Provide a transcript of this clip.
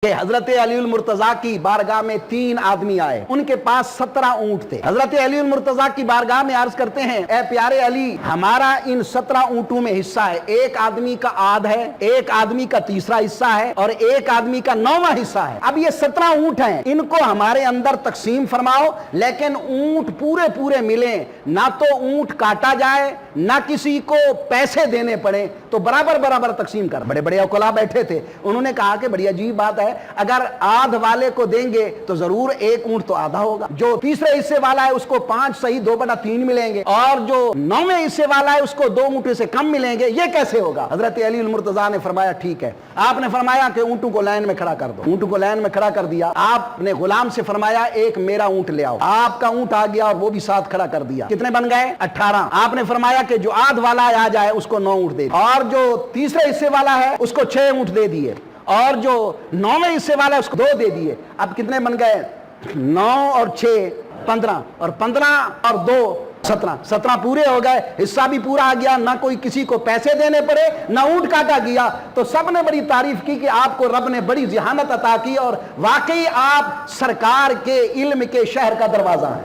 کہ حضرت علی المرتضیٰ کی بارگاہ میں 3 آدمی آئے، ان کے پاس 17 اونٹ تھے۔ حضرت علی المرتضیٰ کی بارگاہ میں عرض کرتے ہیں، اے پیارے علی، ہمارا ان 17 اونٹوں میں حصہ ہے، ایک آدمی کا آدھ ہے، ایک آدمی کا تیسرا حصہ ہے اور ایک آدمی کا 9واں حصہ ہے۔ اب یہ 17 اونٹ ہیں، ان کو ہمارے اندر تقسیم فرماؤ، لیکن اونٹ پورے پورے ملیں، نہ تو اونٹ کاٹا جائے نہ کسی کو پیسے دینے پڑے، تو برابر برابر تقسیم کر۔ بڑے بڑے عقلاء بیٹھے تھے، انہوں نے کہا کہ بڑی عجیب بات ہے، اگر آدھ والے کو دیں گے تو ضرور ایک اونٹ تو آدھا ہوگا، جو تیسرے حصے والا ہے اس کو 5 صحیح 2/3 ملیں گے، اور جو 9ویں حصے والا ہے اس کو 2 اونٹوں سے کم ملیں گے، یہ کیسے ہوگا؟ حضرت علی المرتضیٰ نے فرمایا ٹھیک ہے۔ آپ نے فرمایا کہ اونٹوں کو لائن میں کھڑا کر دو، اونٹوں کو لائن میں کھڑا کر دیا۔ آپ نے غلام سے فرمایا ایک میرا اونٹ لے آؤ، آپ کا اونٹ آ گیا اور وہ بھی ساتھ کھڑا کر دیا۔ کتنے بن گئے؟ 18۔ آپ نے فرمایا کہ جو آدھ والا آ جائے اس کو 9 اونٹ دے دیے، اور جو تیسرے حصے والا ہے اس کو 6 اونٹ دے دیے، اور جو 9ویں حصے والا ہے اس کو 2 دے دیے۔ اب کتنے بن گئے؟ 9 اور 6 15، اور 15 اور 2 17۔ 17 پورے ہو گئے، حصہ بھی پورا آ گیا، نہ کوئی کسی کو پیسے دینے پڑے نہ اونٹ کاٹا گیا۔ تو سب نے بڑی تعریف کی کہ آپ کو رب نے بڑی ذہانت عطا کی، اور واقعی آپ سرکار کے علم کے شہر کا دروازہ ہیں۔